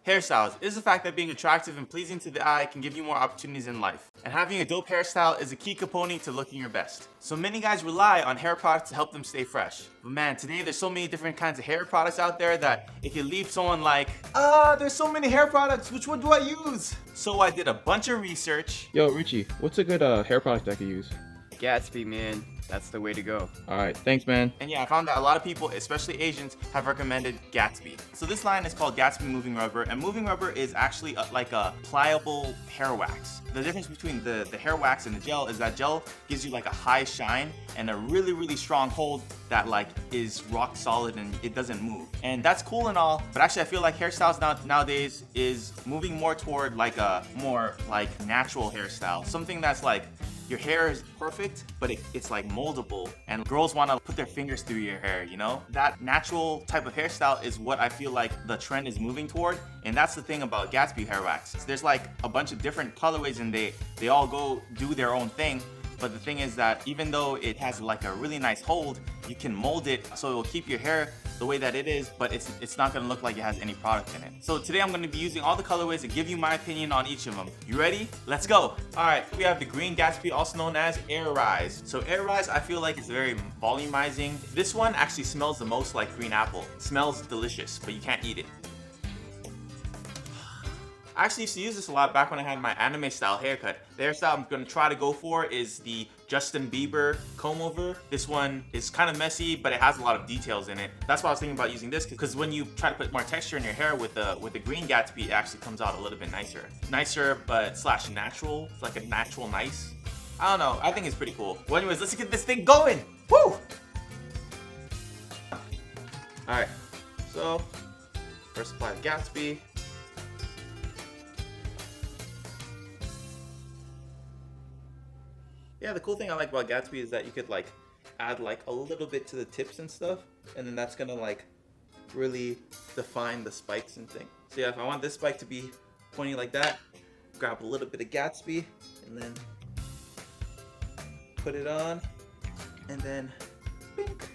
Hairstyles is the fact that being attractive and pleasing to the eye can give you more opportunities in life. And having a dope hairstyle is a key component to looking your best. So many guys rely on hair products to help them stay fresh. But man, today there's so many different kinds of hair products out there that if you leave someone like, there's so many hair products, which one do I use? So I did a bunch of research. Yo, Richie, what's a good hair product I could use? Gatsby, man. That's the way to go. Alright, thanks, man. And yeah, I found that a lot of people, especially Asians, have recommended Gatsby. So this line is called Gatsby Moving Rubber, and moving rubber is actually like a pliable hair wax. The difference between the hair wax and the gel is that gel gives you like a high shine and a really, really strong hold that like is rock solid and it doesn't move. And that's cool and all, but actually I feel like hairstyles nowadays is moving more toward like a more like natural hairstyle. Something that's like, your hair is perfect, but it's like moldable, and girls want to put their fingers through your hair, you know? That natural type of hairstyle is what I feel like the trend is moving toward, and that's the thing about Gatsby hair wax. There's like a bunch of different colorways and they all go do their own thing, but the thing is that even though it has like a really nice hold, you can mold it so it will keep your hair the way that it is, but it's not gonna look like it has any product in it. So today I'm gonna be using all the colorways and give you my opinion on each of them. You ready? Let's go. All right, we have the green Gatsby, also known as Air Rise. So Air Rise, I feel like it's very volumizing. This one actually smells the most like green apple. It smells delicious, but you can't eat it. I actually used to use this a lot back when I had my anime style haircut. The hairstyle I'm gonna try to go for is the Justin Bieber comb over. This one is kind of messy, but it has a lot of details in it. That's why I was thinking about using this, because when you try to put more texture in your hair with the green Gatsby, it actually comes out a little bit nicer. Nicer, but slash natural. It's like a natural nice. I don't know, I think it's pretty cool. Well anyways, let's get this thing going. Woo! Alright, so first apply the Gatsby. Yeah, the cool thing I like about Gatsby is that you could like add like a little bit to the tips and stuff, and then that's gonna like really define the spikes and things. So yeah, if I want this spike to be pointy like that, grab a little bit of Gatsby and then put it on, and then bink,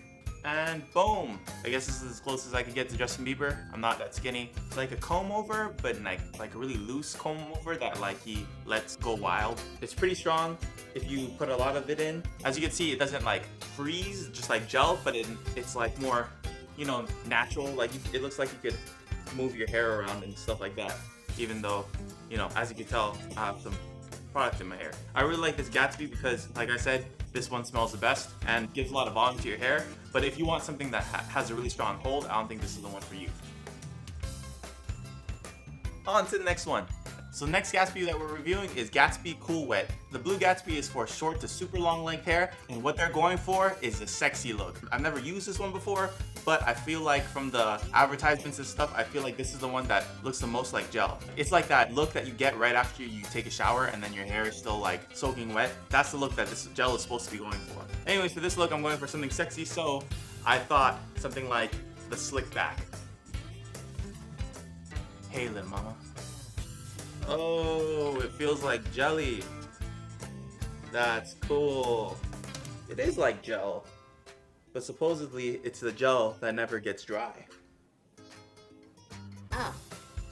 and boom. I guess this is as close as I could get to Justin Bieber. I'm not that skinny. It's like a comb over, but like a really loose comb over that like he lets go wild. It's pretty strong if you put a lot of it in. As you can see, it doesn't like freeze just like gel, but it's like more, you know, natural. Like it looks like you could move your hair around and stuff like that, even though, you know, as you can tell, I have some product in my hair. I really like this Gatsby because, like I said, this one smells the best and gives a lot of volume to your hair. But if you want something that has a really strong hold, I don't think this is the one for you. On to the next one. So the next Gatsby that we're reviewing is Gatsby Cool Wet. The blue Gatsby is for short to super long length hair, and what they're going for is a sexy look. I've never used this one before, but I feel like from the advertisements and stuff, I feel like this is the one that looks the most like gel. It's like that look that you get right after you take a shower and then your hair is still like soaking wet. That's the look that this gel is supposed to be going for. Anyways, for this look, I'm going for something sexy, so I thought something like the slick back. Hey, little mama. Oh, it feels like jelly. That's cool. It is like gel, but supposedly it's the gel that never gets dry.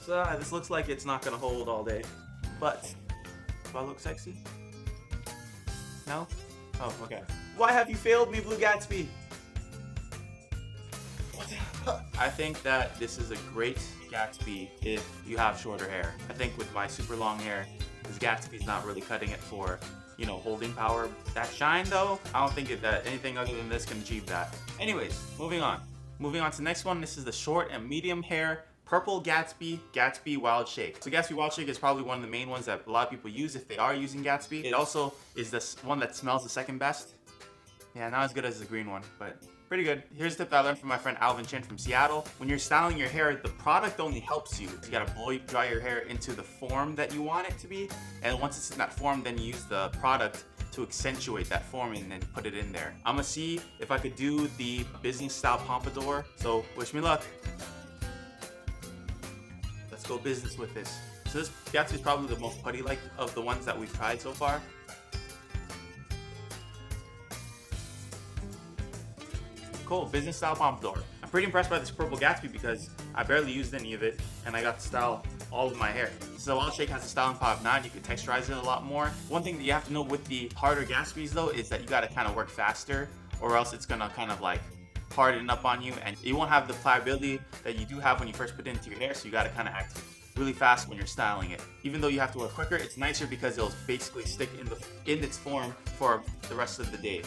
So this looks like it's not gonna hold all day, but do I look sexy? No? Oh, okay. Why have you failed me, Blue Gatsby? I think that this is a great Gatsby if you have shorter hair. I think with my super long hair, this Gatsby's not really cutting it for, you know, holding power. That shine though, I don't think that anything other than this can achieve that. Anyways, moving on. Moving on to the next one. This is the short and medium hair purple Gatsby Wild Shake. So Gatsby Wild Shake is probably one of the main ones that a lot of people use if they are using Gatsby. It also is the one that smells the second best. Yeah, not as good as the green one, but pretty good. Here's a tip that I learned from my friend Alvin Chin from Seattle. When you're styling your hair, the product only helps you. You gotta blow dry your hair into the form that you want it to be. And once it's in that form, then you use the product to accentuate that form and then put it in there. I'm gonna see if I could do the business style pompadour. So wish me luck. Let's go business with this. So this Gatsby is probably the most putty-like of the ones that we've tried so far. Cool, business style pompadour. I'm pretty impressed by this purple Gatsby because I barely used any of it, and I got to style all of my hair. So while Shake has a styling power of 9, you can texturize it a lot more. One thing that you have to know with the harder Gatsbys though is that you gotta kind of work faster, or else it's gonna kind of like harden up on you, and you won't have the pliability that you do have when you first put it into your hair, so you gotta kind of act really fast when you're styling it. Even though you have to work quicker, it's nicer because it'll basically stick in its form for the rest of the day.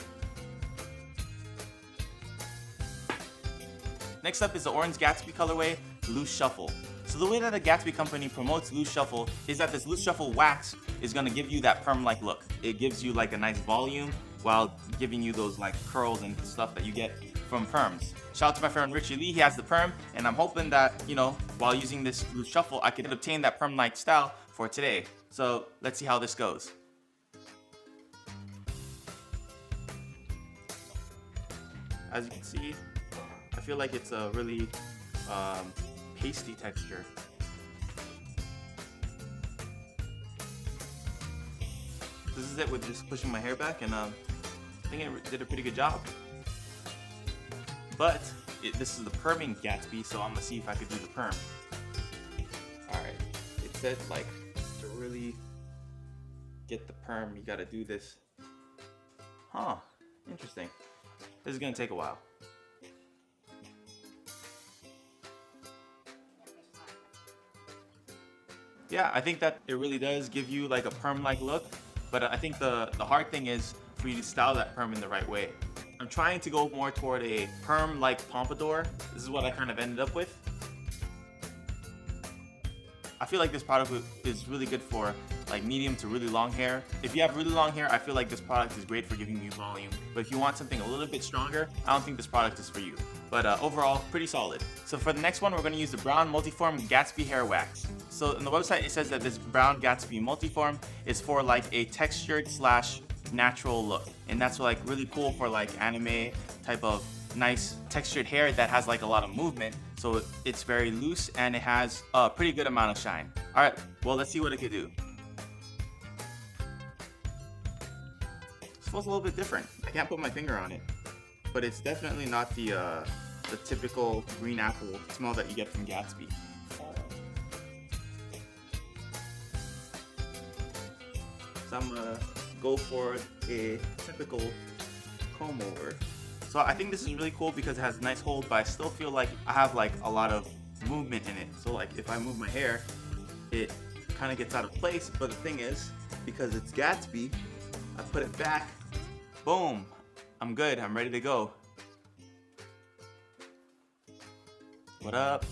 Next up is the orange Gatsby colorway, Loose Shuffle. So the way that the Gatsby company promotes Loose Shuffle is that this Loose Shuffle wax is gonna give you that perm-like look. It gives you like a nice volume while giving you those like curls and stuff that you get from perms. Shout out to my friend Richie Lee, he has the perm, and I'm hoping that, you know, while using this Loose Shuffle, I could obtain that perm-like style for today. So let's see how this goes. As you can see, I feel like it's a really pasty texture. This is it with just pushing my hair back, and I think it did a pretty good job. But this is the perming Gatsby, so I'm gonna see if I could do the perm. Alright, it said like to really get the perm, you gotta do this. Huh, interesting. This is gonna take a while. Yeah, I think that it really does give you like a perm-like look, but I think the hard thing is for you to style that perm in the right way. I'm trying to go more toward a perm-like pompadour. This is what I kind of ended up with. I feel like this product is really good for like medium to really long hair. If you have really long hair, I feel like this product is great for giving you volume. But if you want something a little bit stronger, I don't think this product is for you. But overall, pretty solid. So for the next one, we're gonna use the brown multiform Gatsby hair wax. So on the website, it says that this brown Gatsby multiform is for like a textured slash natural look. And that's like really cool for like anime type of nice textured hair that has like a lot of movement. So it's very loose and it has a pretty good amount of shine. All right, well, let's see what it could do. It smells a little bit different. I can't put my finger on it, but it's definitely not the typical green apple smell that you get from Gatsby. So I'm gonna go for a typical comb over. So I think this is really cool because it has a nice hold, but I still feel like I have like a lot of movement in it. So like if I move my hair, it kind of gets out of place. But the thing is, because it's Gatsby, I put it back, boom, I'm good, I'm ready to go. What up?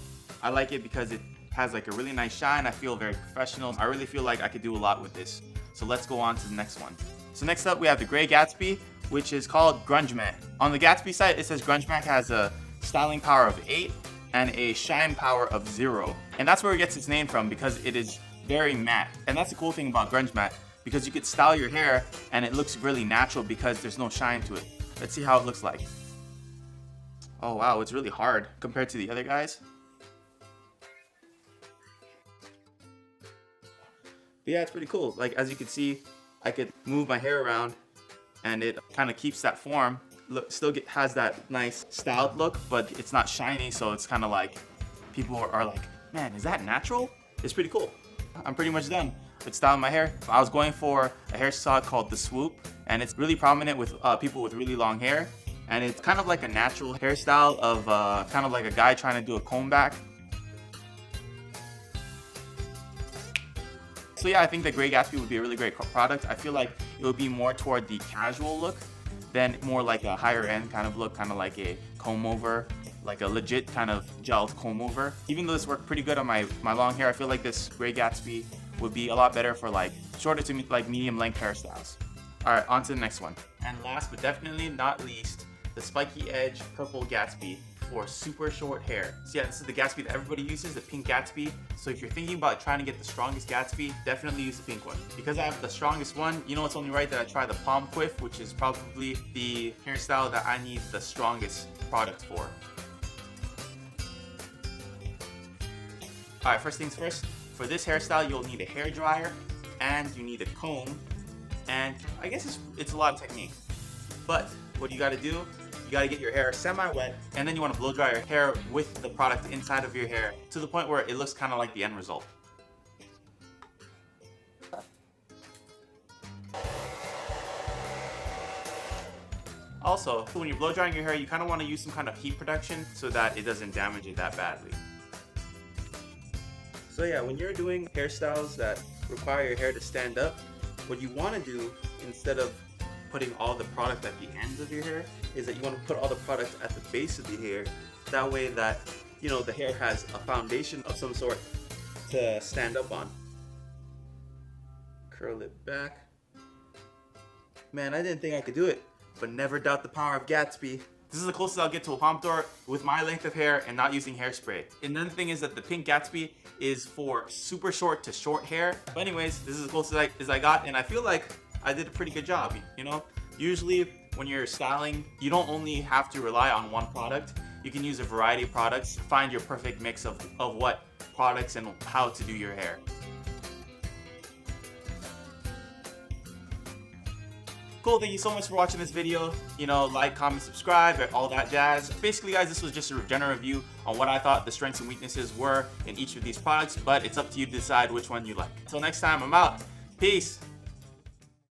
I like it because it has like a really nice shine. I feel very professional. I really feel like I could do a lot with this. So let's go on to the next one. So next up we have the gray Gatsby, which is called Grunge Man. On the Gatsby site, it says Grunge Man has a styling power of 8 and a shine power of 0. And that's where it gets its name from, because it is very matte. And that's the cool thing about Grunge Matte, because you could style your hair and it looks really natural because there's no shine to it. Let's see how it looks like. Oh wow, it's really hard compared to the other guys. But yeah, it's pretty cool. Like as you can see, I could move my hair around and it kind of keeps that form. Look, still has that nice styled look, but it's not shiny, so it's kind of like people are like, man, is that natural? It's pretty cool. I'm pretty much done with styling my hair. I was going for a hairstyle called the swoop, and it's really prominent with people with really long hair, and it's kind of like a natural hairstyle of kind of like a guy trying to do a comb back. So yeah, I think the Gray Gatsby would be a really great product. I feel like it would be more toward the casual look than more like a higher end kind of look, kind of like a comb over, like a legit kind of gelled comb over. Even though this worked pretty good on my long hair, I feel like this Gray Gatsby would be a lot better for like shorter to like medium length hairstyles. All right, on to the next one. And last but definitely not least, the Spiky Edge Purple Gatsby for super short hair. So yeah, this is the Gatsby that everybody uses, the pink Gatsby. So if you're thinking about trying to get the strongest Gatsby, definitely use the pink one. Because I have the strongest one, you know it's only right that I try the palm quiff, which is probably the hairstyle that I need the strongest product for. Alright, first things first, for this hairstyle you'll need a hair dryer and you need a comb, and I guess it's a lot of technique. But what you gotta do, you gotta get your hair semi-wet, and then you wanna blow dry your hair with the product inside of your hair to the point where it looks kind of like the end result. Also, when you're blow drying your hair, you kind of want to use some kind of heat protection so that it doesn't damage it that badly. So yeah, when you're doing hairstyles that require your hair to stand up, what you want to do, instead of putting all the product at the ends of your hair, is that you want to put all the product at the base of the hair. That way that, you know, the hair has a foundation of some sort to stand up on. Curl it back. Man, I didn't think I could do it, but never doubt the power of Gatsby. This is the closest I'll get to a pompadour with my length of hair and not using hairspray. And then the thing is that the pink Gatsby is for super short to short hair. But anyways, this is as close as I got, and I feel like I did a pretty good job, you know? Usually when you're styling, you don't only have to rely on one product. You can use a variety of products, find your perfect mix of what products and how to do your hair. Cool, thank you so much for watching this video. You know, like, comment, subscribe, all that jazz. Basically, guys, this was just a general review on what I thought the strengths and weaknesses were in each of these products, but it's up to you to decide which one you like. Until next time, I'm out. Peace.